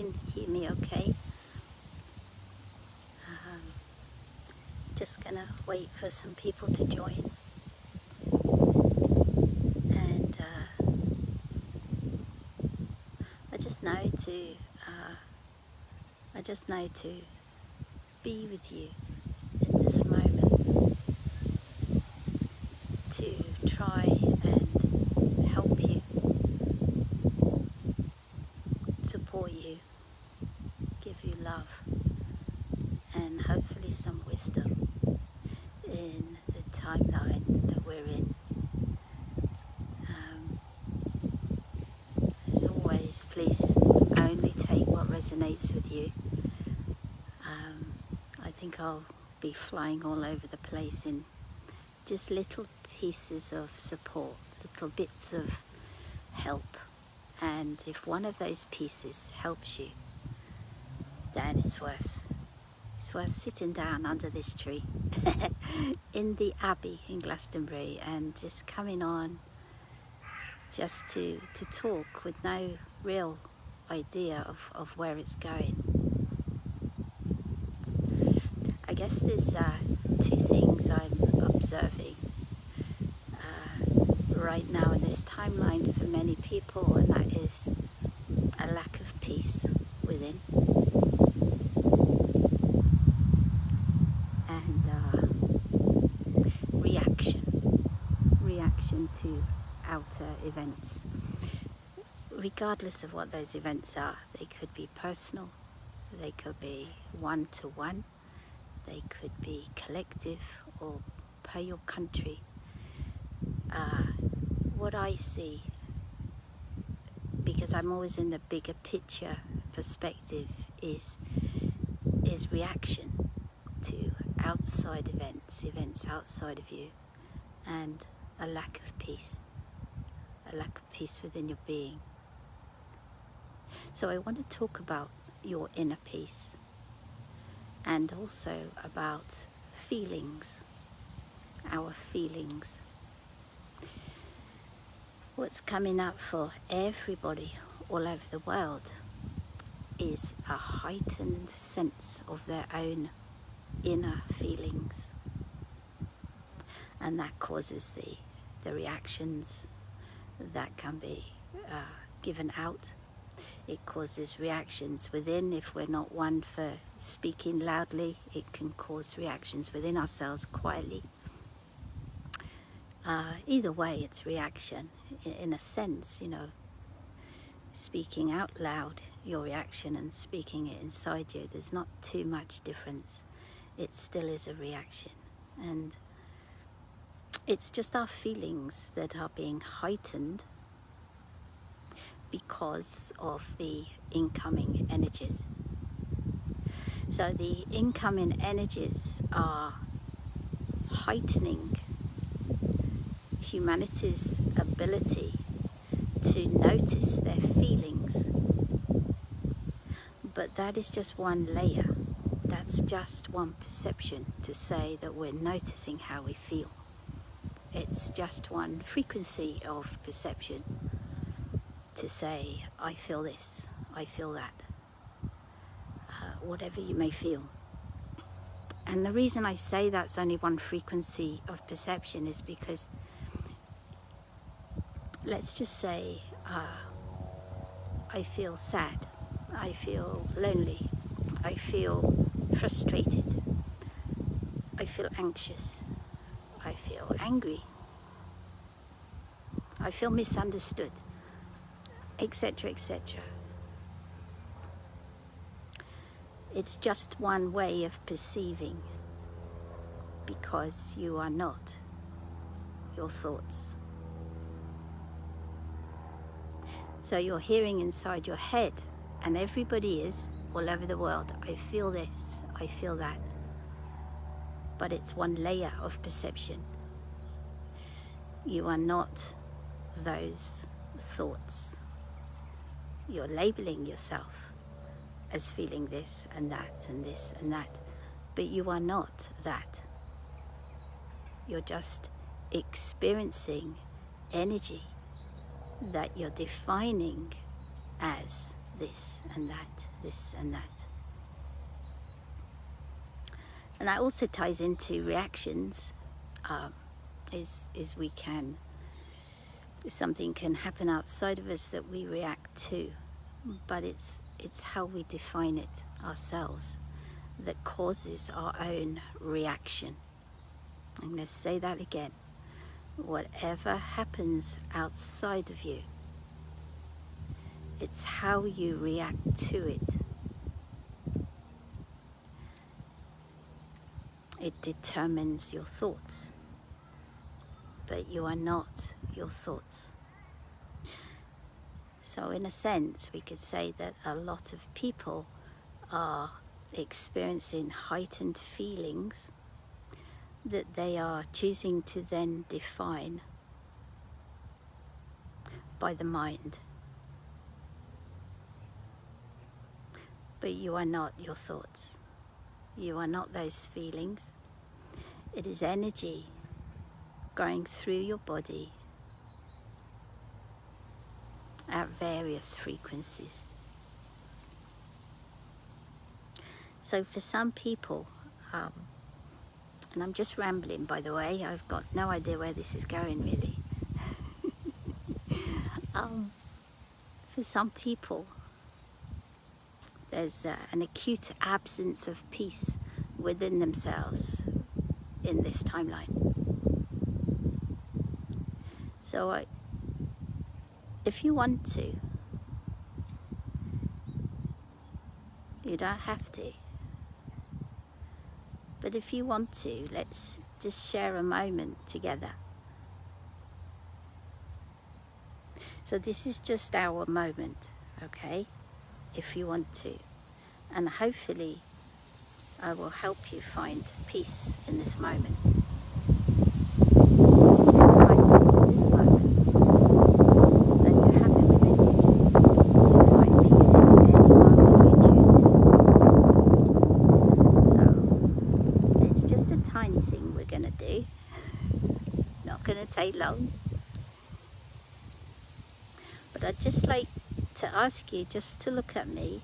can hear me okay. Just gonna wait for some people to join, and I just know to be with you in this moment, to try and help you, support you, give you love, and hopefully some wisdom in the timeline that we're in. As always, please only take what resonates with you. I think I'll be flying all over the place in just little pieces of support, little bits of help, and if one of those pieces helps you, then it's worth sitting down under this tree in the Abbey in Glastonbury and just coming on just to talk with no real idea of where it's going. I guess there's two things I'm observing right now in this timeline for many people, and that is a lack of peace within, and reaction to outer events, regardless of what those events are. They could be personal, they could be one-to-one, they could be collective or per your country. What I see, because I'm always in the bigger picture perspective, is reaction to outside events outside of you, and a lack of peace within your being. So I want to talk about your inner peace, and also about feelings, our feelings. What's coming up for everybody all over the world is a heightened sense of their own inner feelings, and that causes the reactions that can be given out. It causes reactions within. If we're not one for speaking loudly, it can cause reactions within ourselves quietly. Either way, it's reaction. In a sense, speaking out loud your reaction and speaking it inside you, there's not too much difference. It still is a reaction, and it's just our feelings that are being heightened because of the incoming energies. So the incoming energies are heightening humanity's ability to notice their feelings. But that is just one layer. That's just one perception to say that we're noticing how we feel. It's just one frequency of perception to say, I feel this, I feel that, whatever you may feel. And the reason I say that's only one frequency of perception is because, let's just say, I feel sad, I feel lonely, I feel frustrated, I feel anxious, I feel angry, I feel misunderstood, etc., etc. It's just one way of perceiving, because you are not your thoughts. So you're hearing inside your head, and everybody is all over the world, I feel this, I feel that. But it's one layer of perception. You are not those thoughts. You're labeling yourself as feeling this and that and this and that, but you are not that. You're just experiencing energy that you're defining as this and that, this and that. And that also ties into reactions. Is we can, something can happen outside of us that we react to, but it's how we define it ourselves that causes our own reaction. I'm going to say that again. Whatever happens outside of you, it's how you react to it. It determines your thoughts, but you are not your thoughts. So in a sense, we could say that a lot of people are experiencing heightened feelings that they are choosing to then define by the mind. But you are not your thoughts. You are not those feelings. It is energy going through your body at various frequencies. So for some people, and I'm just rambling by the way, I've got no idea where this is going really. For some people, there's an acute absence of peace within themselves in this timeline. So if you want to, you don't have to, but if you want to, let's just share a moment together. So this is just our moment, okay? If you want to. And hopefully I will help you find peace in this moment. Take long, but I'd just like to ask you just to look at me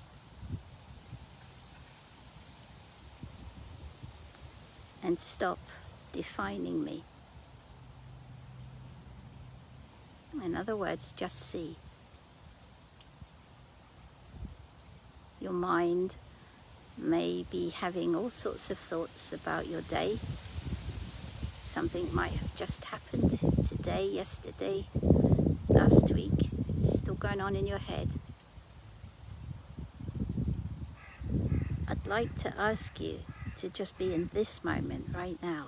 and stop defining me. In other words, just see. Your mind may be having all sorts of thoughts about your day. Something might have just happened today, yesterday, last week. It's still going on in your head. I'd like to ask you to just be in this moment right now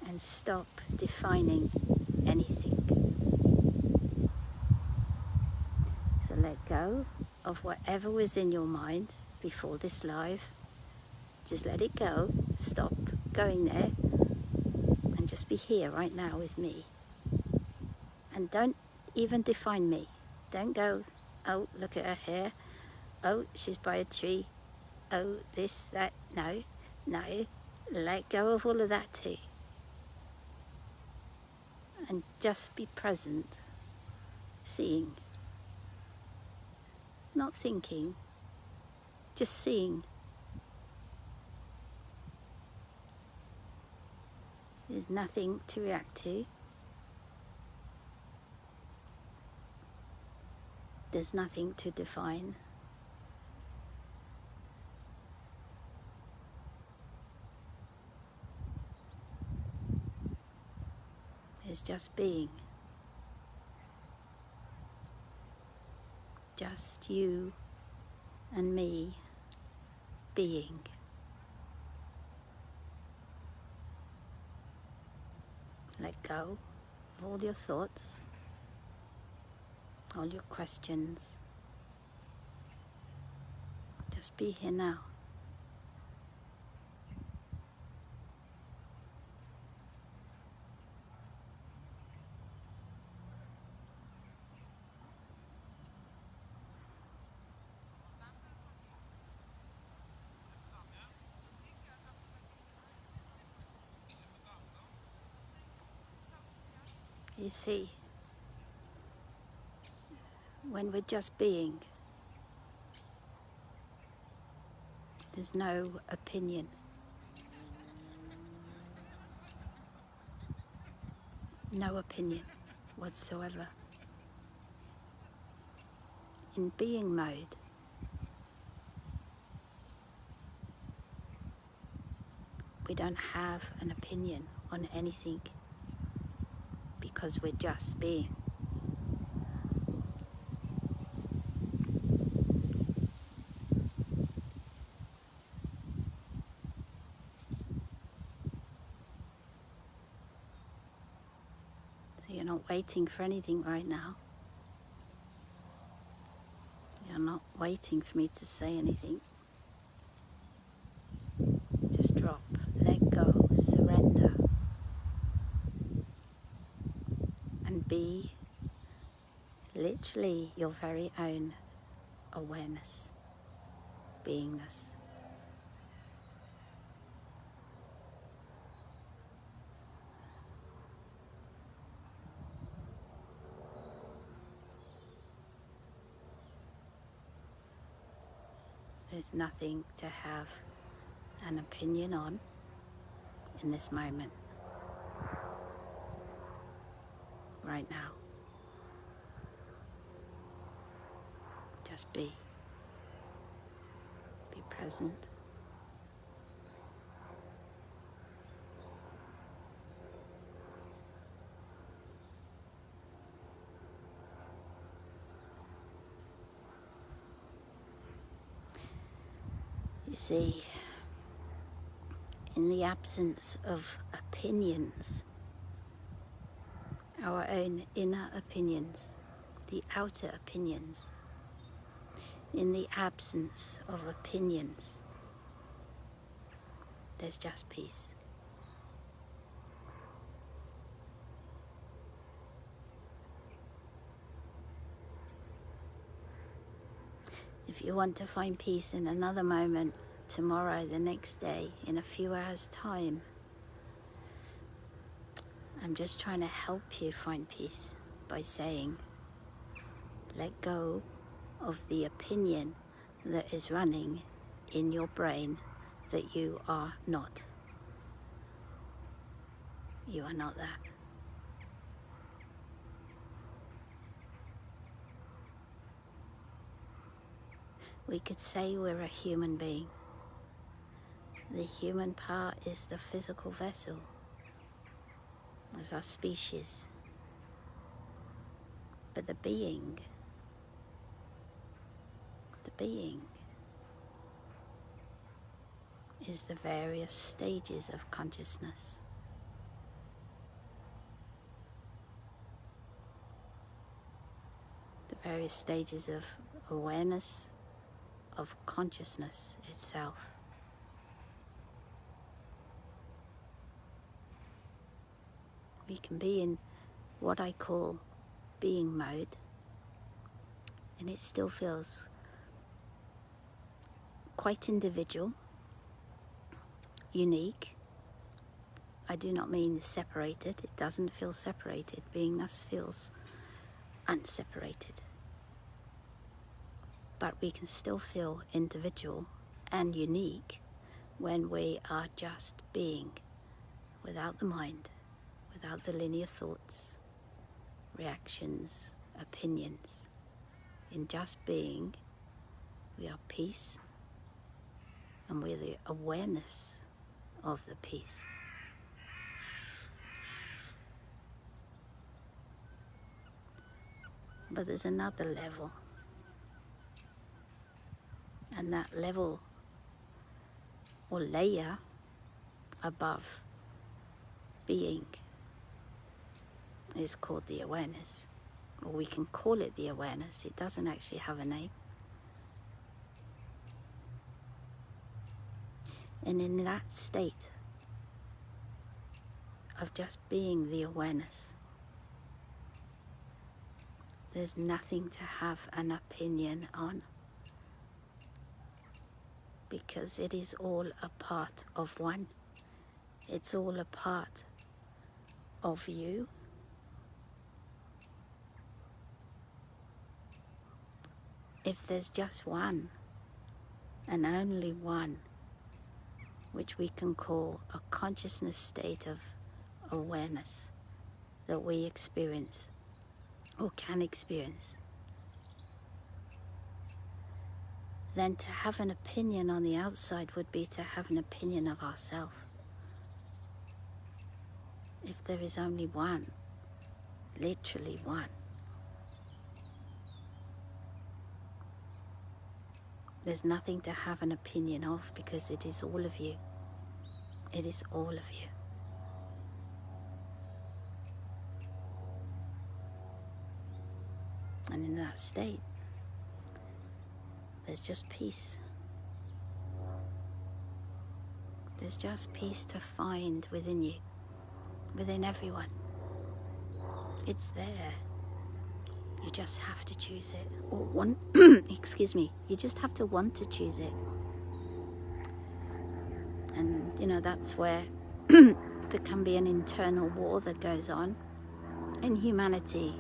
and stop defining anything. So let go of whatever was in your mind before this live. Just let it go, stop going there, and just be here right now with me. And don't even define me. Don't go, oh, look at her hair. Oh, she's by a tree. Oh, this, that. No, let go of all of that too. And just be present, seeing. Not thinking, just seeing. There's nothing to react to. There's nothing to define. There's just being. Just you and me being. Let go of all your thoughts, all your questions. Just be here now. You see, when we're just being, there's no opinion. No opinion whatsoever. In being mode, we don't have an opinion on anything because we're just being. So you're not waiting for anything right now. You're not waiting for me to say anything. Just drop, let go, surrender, and be literally your very own awareness, beingness. There's nothing to have an opinion on in this moment, right now. Just be. Be present. You see, in the absence of opinions, our own inner opinions, the outer opinions, in the absence of opinions, there's just peace. If you want to find peace in another moment, tomorrow, the next day, in a few hours' time, I'm just trying to help you find peace by saying, let go of the opinion that is running in your brain that you are not. You are not that. We could say we're a human being. The human part is the physical vessel, as our species. But the being is the various stages of consciousness. The various stages of awareness, of consciousness itself. We can be in what I call being mode, and it still feels quite individual, unique. I do not mean separated. It doesn't feel separated. Beingness feels unseparated. But we can still feel individual and unique when we are just being, without the mind, without the linear thoughts, reactions, opinions. In just being, we are peace, and we're the awareness of the peace. But there's another level, and that level or layer above being is called the awareness, or we can call it the awareness. It doesn't actually have a name. And in that state of just being the awareness, there's nothing to have an opinion on, because it is all a part of one. It's all a part of you. if there's just one, and only one, which we can call a consciousness state of awareness that we experience or can experience, then to have an opinion on the outside would be to have an opinion of ourselves. If there is only one, literally one, there's nothing to have an opinion of, because it is all of you. It is all of you. And in that state, there's just peace. There's just peace to find within you, within everyone. It's there. You just have to choose it. Or want, excuse me, you just have to want to choose it. And, that's where there can be an internal war that goes on in humanity,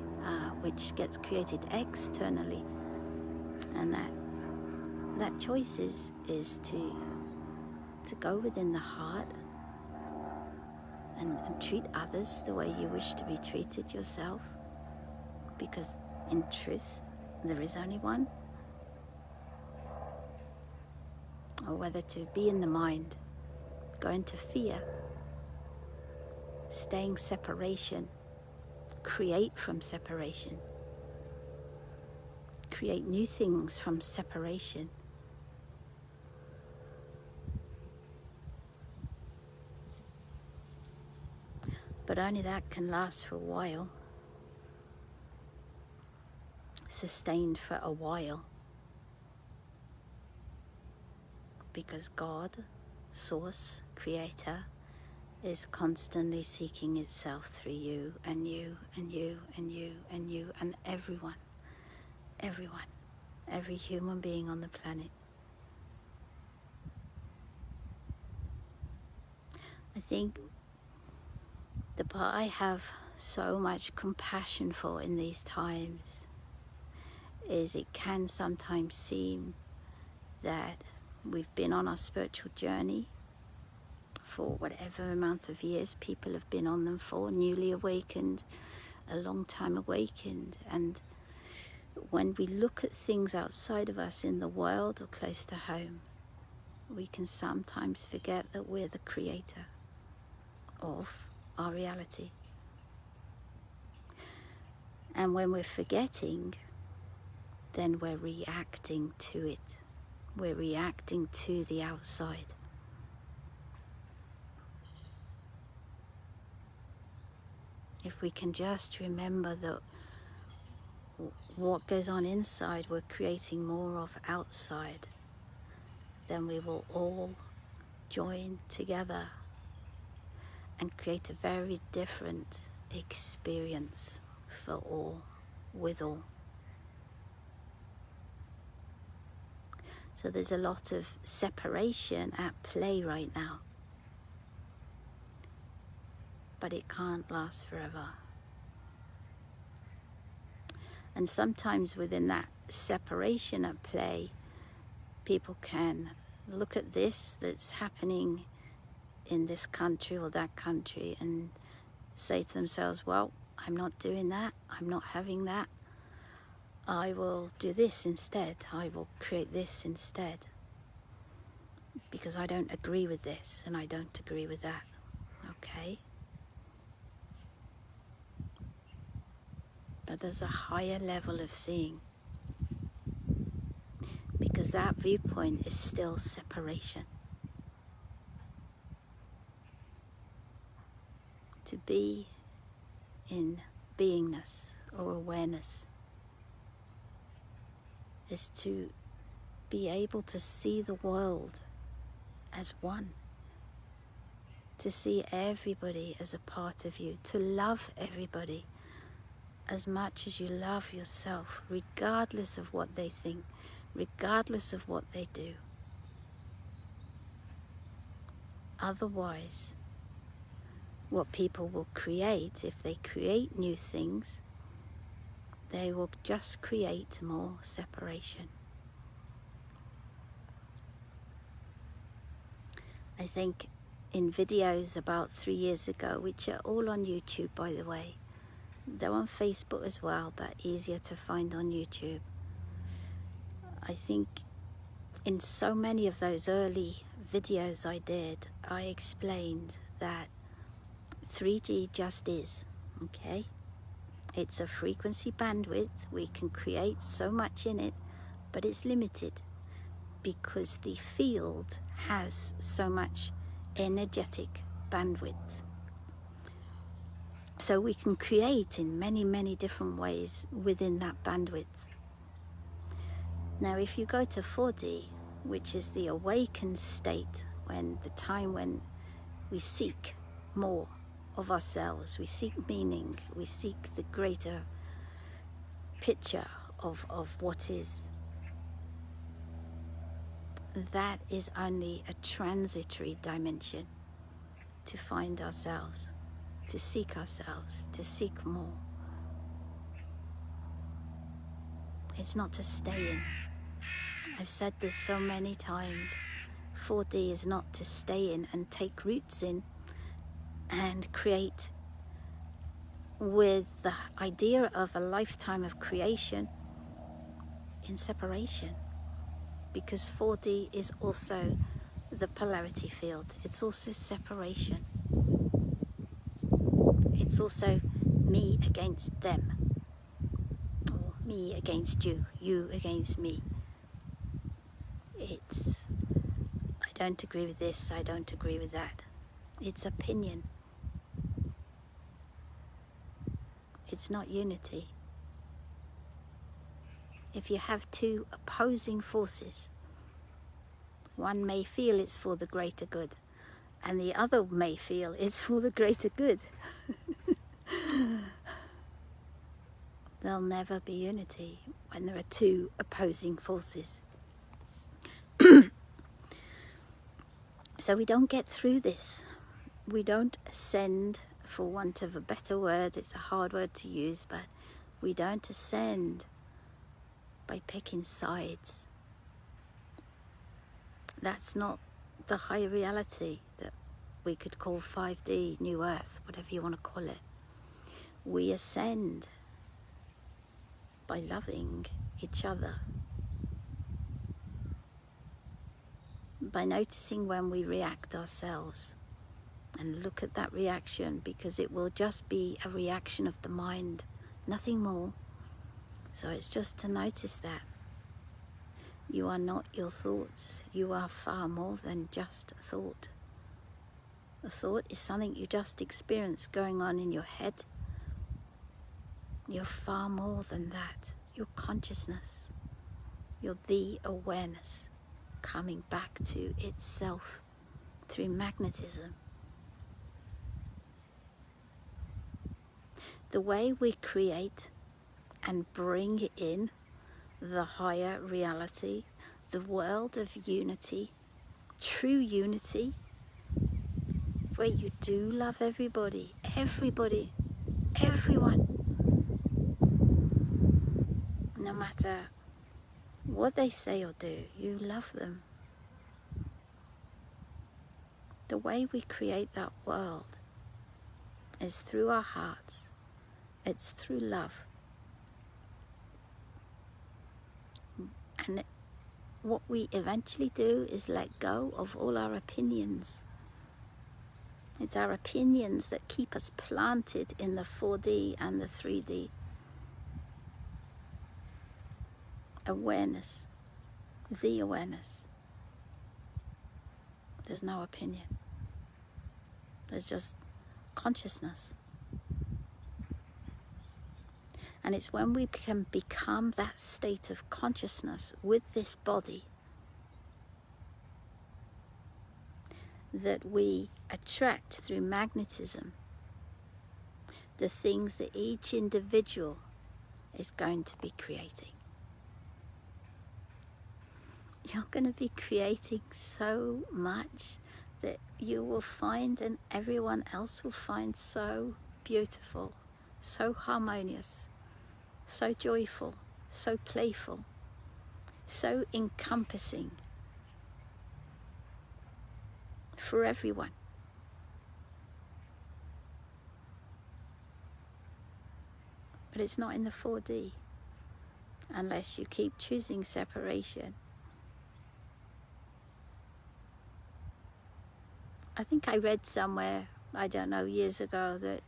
which gets created externally. And that choice is to go within the heart and treat others the way you wish to be treated yourself. Because in truth, there is only one. Or whether to be in the mind, go into fear, staying separation, create from separation, create new things from separation. But only that can last for a while, sustained for a while, because God, Source, Creator, is constantly seeking itself through you and you and you and you and you and everyone, every human being on the planet. I think the part I have so much compassion for in these times is it can sometimes seem that we've been on our spiritual journey for whatever amount of years people have been on them for, newly awakened, a long time awakened, and when we look at things outside of us in the world or close to home, we can sometimes forget that we're the creator of our reality. And when we're forgetting, then we're reacting to it. We're reacting to the outside. If we can just remember that what goes on inside, we're creating more of outside, then we will all join together and create a very different experience for all, with all. So there's a lot of separation at play right now. But it can't last forever. And sometimes within that separation at play, people can look at this that's happening in this country or that country and say to themselves, well, I'm not doing that, I'm not having that. I will do this instead. I will create this instead. Because I don't agree with this and I don't agree with that. Okay? But there's a higher level of seeing. Because that viewpoint is still separation. To be in beingness or awareness is to be able to see the world as one, to see everybody as a part of you, to love everybody as much as you love yourself, regardless of what they think, regardless of what they do. Otherwise, what people will create, if they create new things, they will just create more separation. I think in videos about 3 years ago, which are all on YouTube, by the way, they're on Facebook as well, but easier to find on YouTube. I think in so many of those early videos I did, I explained that 3G just is, okay? It's a frequency bandwidth. We can create so much in it, but it's limited because the field has so much energetic bandwidth. So we can create in many, many different ways within that bandwidth. Now, if you go to 4D, which is the awakened state, when the time when we seek more of ourselves, we seek meaning, we seek the greater picture of what is, that is only a transitory dimension to find ourselves, to seek ourselves, to seek more. It's not to stay in. I've said this so many times. 4D is not to stay in and take roots in and create with the idea of a lifetime of creation in separation. Because 4D is also the polarity field. It's also separation. It's also me against them, or me against you, you against me. It's, I don't agree with this, I don't agree with that. It's opinion. It's not unity. If you have two opposing forces, one may feel it's for the greater good, and the other may feel it's for the greater good. There'll never be unity when there are two opposing forces. So we don't get through this. We don't ascend, for want of a better word. It's a hard word to use, but we don't ascend by picking sides. That's not the higher reality that we could call 5D, New Earth, whatever you want to call it. We ascend by loving each other, by noticing when we react ourselves, and look at that reaction, because it will just be a reaction of the mind, nothing more. So it's just to notice that you are not your thoughts. You are far more than just a thought. A thought is something you just experience going on in your head. You're far more than that. You're consciousness. You're the awareness coming back to itself through magnetism. The way we create and bring in the higher reality, the world of unity, true unity, where you do love everybody, everyone, no matter what they say or do, you love them. The way we create that world is through our hearts. It's through love. And what we eventually do is let go of all our opinions. It's our opinions that keep us planted in the 4D and the 3D. Awareness, the awareness. There's no opinion. There's just consciousness. And it's when we can become that state of consciousness with this body that we attract through magnetism the things that each individual is going to be creating. You're going to be creating so much that you will find, and everyone else will find, so beautiful, so harmonious. so joyful, so playful, so encompassing for everyone. But it's not in the 4D unless you keep choosing separation. I think I read somewhere, I don't know, years ago, that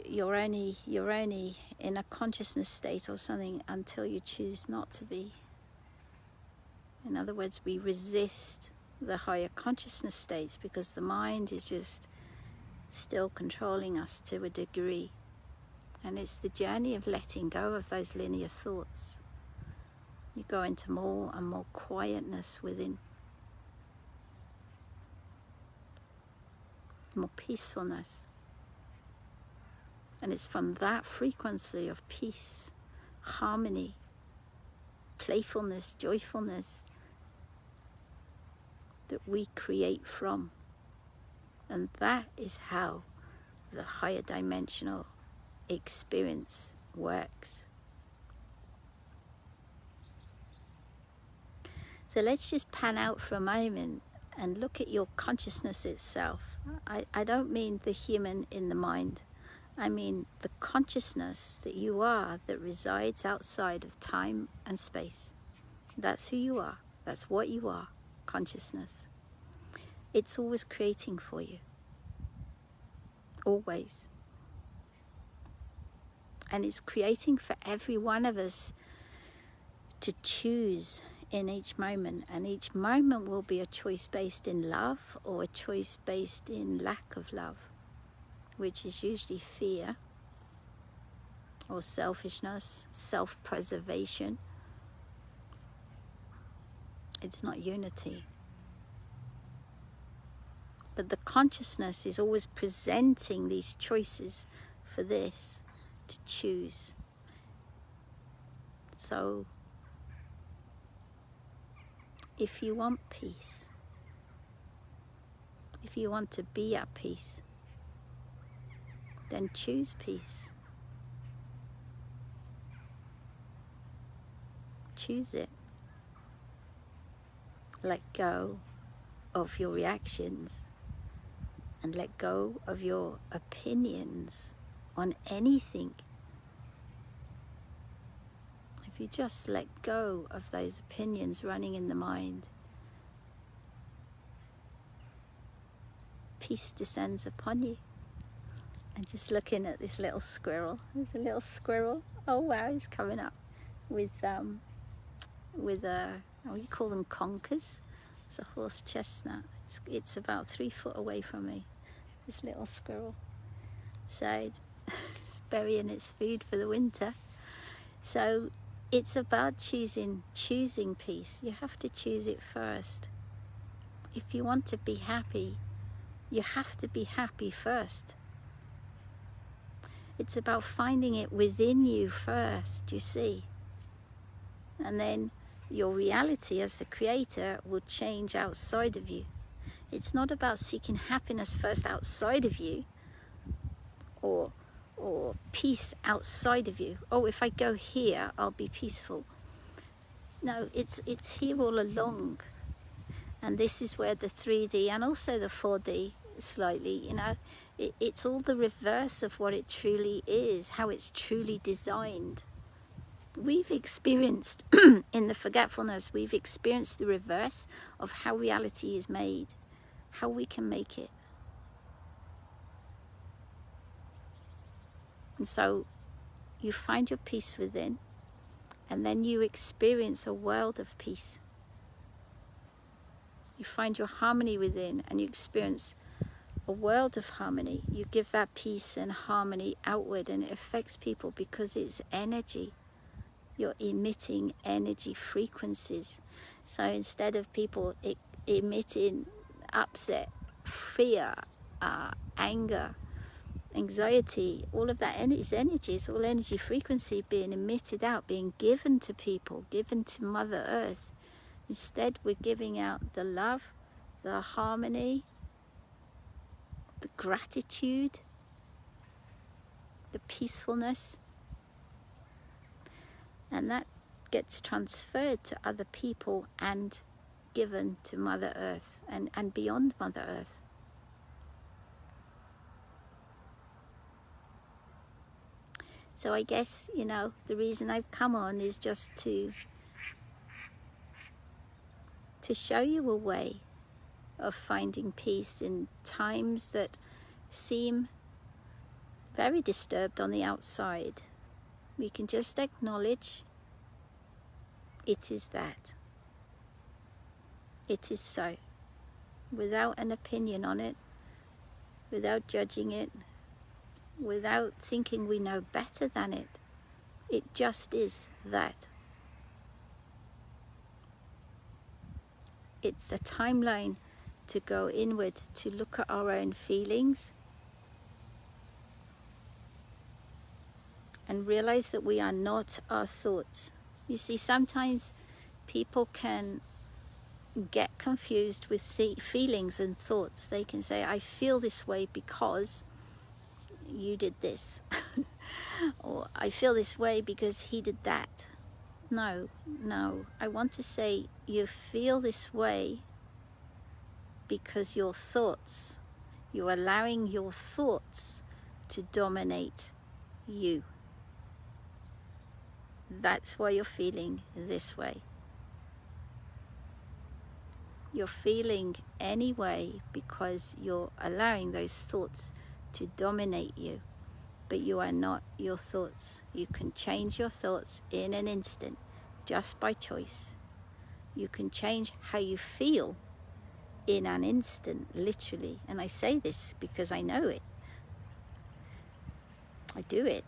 you're only in a consciousness state or something until you choose not to be. In other words, we resist the higher consciousness states because the mind is just still controlling us to a degree. And it's the journey of letting go of those linear thoughts. You go into more and more quietness within, more peacefulness. And it's from that frequency of peace, harmony, playfulness, joyfulness that we create from. And that is how the higher dimensional experience works. So let's just pan out for a moment and look at your consciousness itself. I don't mean the human in the mind. I mean the consciousness that you are, that resides outside of time and space. That's who you are. That's what you are, consciousness. It's always creating for you. Always. And it's creating for every one of us to choose in each moment. And each moment will be a choice based in love or a choice based in lack of love, which is usually fear or selfishness, self-preservation. It's not unity. But the consciousness is always presenting these choices for this, to choose. So, if you want peace, if you want to be at peace, then choose peace. Choose it. Let go of your reactions and let go of your opinions on anything. If you just let go of those opinions running in the mind, peace descends upon you. And just looking at this little squirrel. There's a little squirrel. Oh wow, he's coming up with we call them conkers. It's a horse chestnut. It's about 3 foot away from me, this little squirrel. So it's burying its food for the winter. So it's about choosing peace. You have to choose it first. If you want to be happy, you have to be happy first. It's about finding it within you first, you see. And then your reality as the creator will change outside of you. It's not about seeking happiness first outside of you or peace outside of you. Oh, if I go here, I'll be peaceful. No, it's here all along. And this is where the 3D and also the 4D slightly, it's all the reverse of what it truly is, how it's truly designed. We've experienced, in the forgetfulness, we've experienced the reverse of how reality is made, how we can make it. And so you find your peace within, and then you experience a world of peace. You find your harmony within, and you experience a world of harmony. You give that peace and harmony outward, and it affects people because it's energy. You're emitting energy frequencies. So instead of people emitting upset, fear, anger, anxiety, all of that is energy. It's all energy frequency being emitted out, being given to people, given to Mother Earth. Instead, we're giving out the love, the harmony, the gratitude, the peacefulness, and that gets transferred to other people and given to Mother Earth and beyond Mother Earth. So I guess, you know, the reason I've come on is just to show you a way of finding peace in times that seem very disturbed on the outside. We can just acknowledge it is that. It is so. Without an opinion on it, without judging it, without thinking we know better than it. It just is that. It's a timeline to go inward, to look at our own feelings and realize that we are not our thoughts. You see, sometimes people can get confused with feelings and thoughts. They can say, I feel this way because you did this. Or I feel this way because he did that. No. I want to say you feel this way because your thoughts, you're allowing your thoughts to dominate you. That's why you're feeling this way. You're feeling anyway because you're allowing those thoughts to dominate you. But you are not your thoughts. You can change your thoughts in an instant, just by choice. You can change how you feel in an instant, literally. And I say this because I know it. I do it.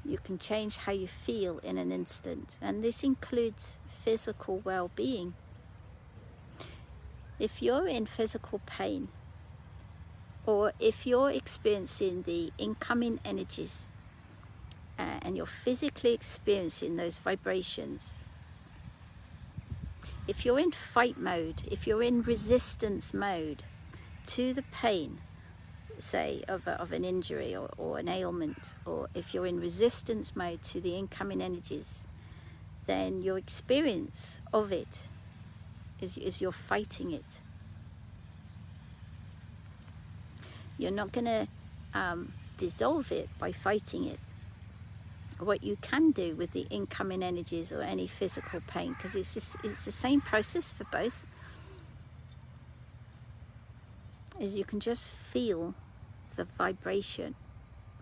You can change how you feel in an instant. And this includes physical well-being. If you're in physical pain, or if you're experiencing the incoming energies and you're physically experiencing those vibrations, if you're in fight mode, if you're in resistance mode to the pain, say, of an injury or an ailment, or if you're in resistance mode to the incoming energies, then your experience of it is you're fighting it. You're not going to dissolve it by fighting it. What you can do with the incoming energies or any physical pain, because it's the same process for both, is you can just feel the vibration.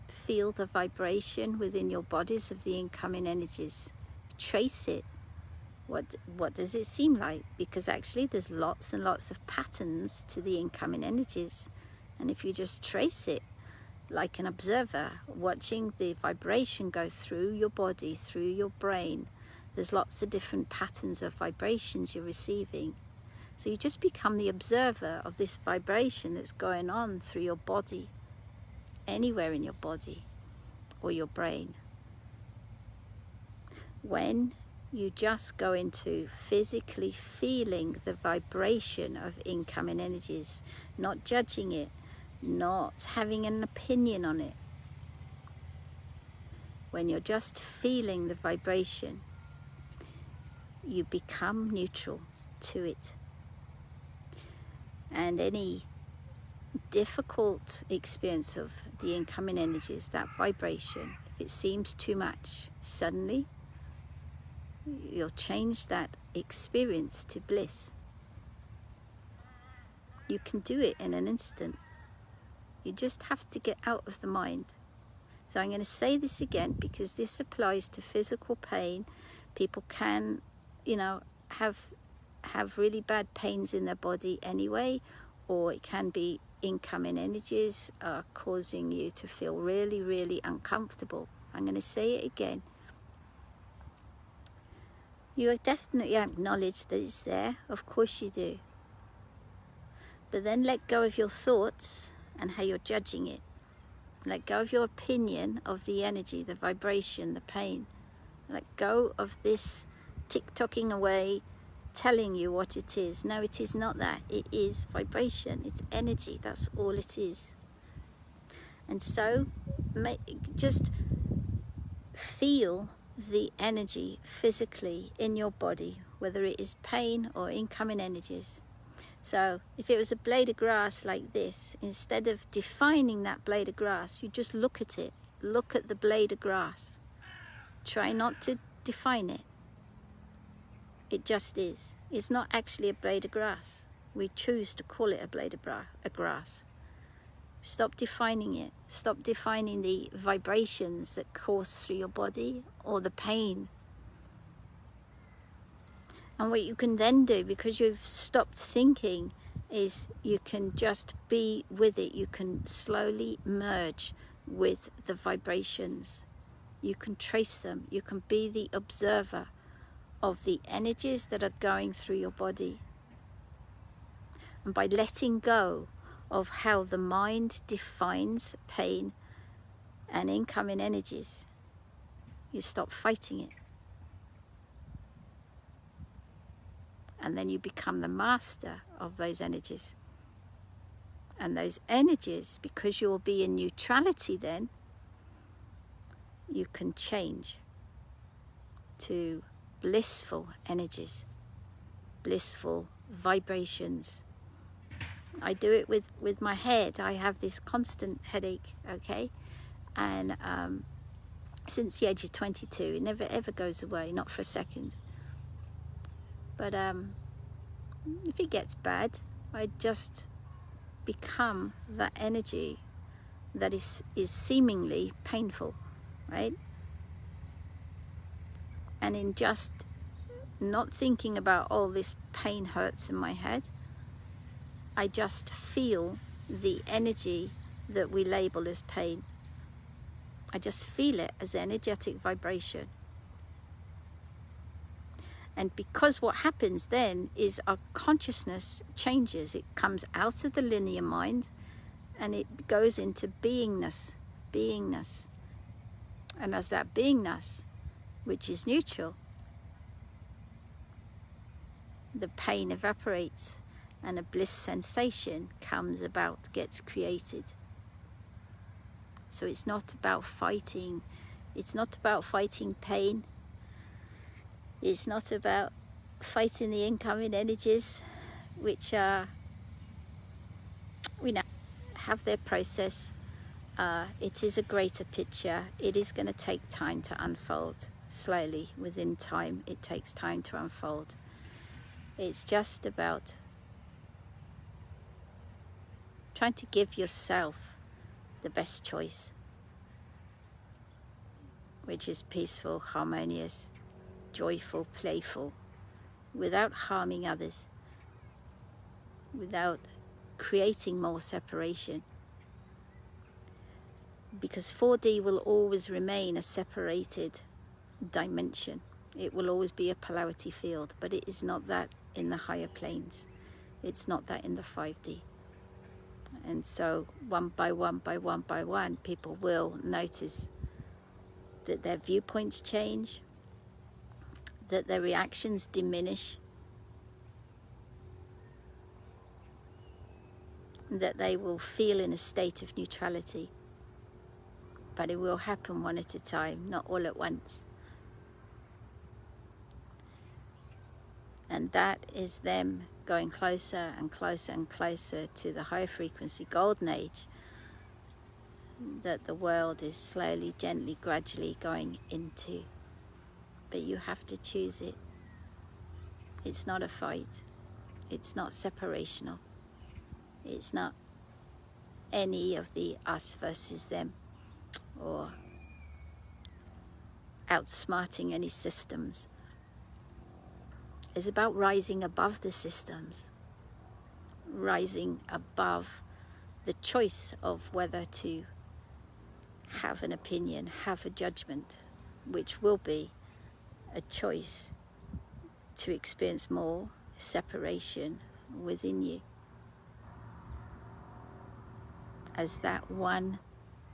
Feel the vibration within your bodies of the incoming energies. Trace it. What does it seem like? Because actually there's lots and lots of patterns to the incoming energies. And if you just trace it like an observer, watching the vibration go through your body, through your brain, there's lots of different patterns of vibrations you're receiving. So you just become the observer of this vibration that's going on through your body, anywhere in your body or your brain. When you just go into physically feeling the vibration of incoming energies, not judging it, not having an opinion on it. When you're just feeling the vibration, you become neutral to it. And any difficult experience of the incoming energies, that vibration, if it seems too much, suddenly you'll change that experience to bliss. You can do it in an instant. You just have to get out of the mind. So I'm going to say this again because this applies to physical pain. People can, have really bad pains in their body anyway, or it can be incoming energies causing you to feel really, really uncomfortable. I'm going to say it again. You definitely acknowledge that it's there. Of course you do. But then let go of your thoughts and how you're judging it. Let go of your opinion of the energy, the vibration, the pain. Let go of this tick-tocking away, telling you what it is. No, it is not that. It is vibration. It's energy. That's all it is. And so just feel the energy physically in your body, whether it is pain or incoming energies. So if it was a blade of grass like this, instead of defining that blade of grass, you just look at it. Look at the blade of grass. Try not to define it. It just is. It's not actually a blade of grass. We choose to call it a blade of grass. Stop defining it. Stop defining the vibrations that course through your body or the pain. And what you can then do, because you've stopped thinking, is you can just be with it. You can slowly merge with the vibrations. You can trace them. You can be the observer of the energies that are going through your body. And by letting go of how the mind defines pain and incoming energies, you stop fighting it. And then you become the master of those energies. And those energies, because you'll be in neutrality then, you can change to blissful energies, blissful vibrations. I do it with my head. I have this constant headache, okay? And since the age of 22, it never ever goes away, not for a second. But if it gets bad, I just become that energy that is seemingly painful, right? And in just not thinking about, oh, this pain hurts in my head, I just feel the energy that we label as pain. I just feel it as energetic vibration. And because what happens then is our consciousness changes. It comes out of the linear mind and it goes into beingness. And as that beingness, which is neutral, the pain evaporates and a bliss sensation comes about, gets created. So it's not about fighting. It's not about fighting pain. It's not about fighting the incoming energies, which are, we know, have their process. It is a greater picture. It is going to take time to unfold. Slowly, within time, it takes time to unfold. It's just about trying to give yourself the best choice, which is peaceful, harmonious, joyful, playful, without harming others, without creating more separation. Because 4D will always remain a separated dimension. It will always be a polarity field, but it is not that in the higher planes. It's not that in the 5D. And so one by one, people will notice that their viewpoints change, that their reactions diminish, that they will feel in a state of neutrality. But it will happen one at a time, not all at once. And that is them going closer and closer and closer to the higher frequency golden age that the world is slowly, gently, gradually going into. But you have to choose it. It's not a fight. It's not separational. It's not any of the us versus them or outsmarting any systems. It's about rising above the systems, rising above the choice of whether to have an opinion, have a judgment, which will be a choice to experience more separation within you as that one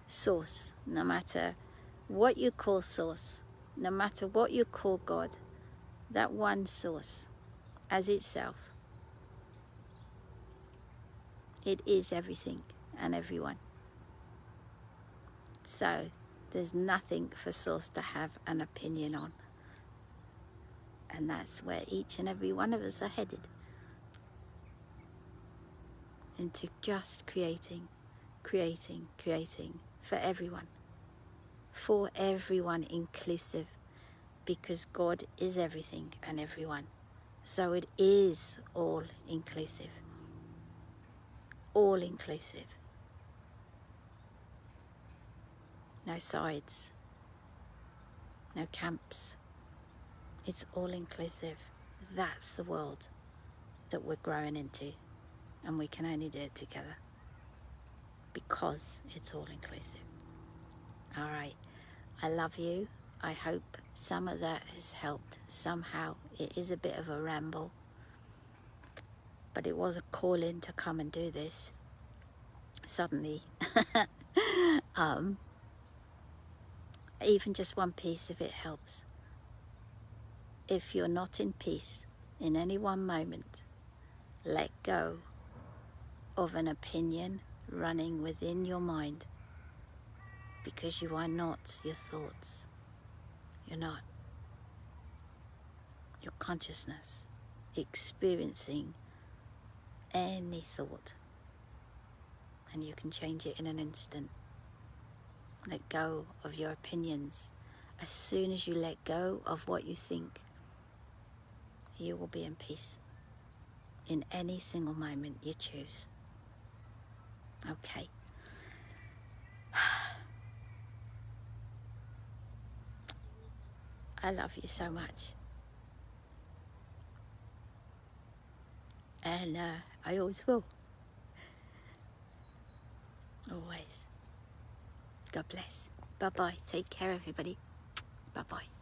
source. No matter what you call source, no matter what you call God, that one source as itself, it is everything and everyone. So There's nothing for Source to have an opinion on. And that's where each and every one of us are headed. Into just creating for everyone. For everyone, inclusive. Because God is everything and everyone. So it is all inclusive. All inclusive. No sides. No camps. It's all inclusive. That's the world that we're growing into. And we can only do it together. Because it's all inclusive. Alright. I love you. I hope some of that has helped somehow. It is a bit of a ramble. But it was a call in to come and do this. Suddenly. Even just one piece of it helps. If you're not in peace in any one moment, let go of an opinion running within your mind, because you are not your thoughts. You're not. Your consciousness experiencing any thought, and you can change it in an instant. Let go of your opinions. As soon as you let go of what you think, you will be in peace in any single moment you choose. Okay. I love you so much. And I always will. Always. God bless. Bye-bye. Take care, everybody. Bye-bye.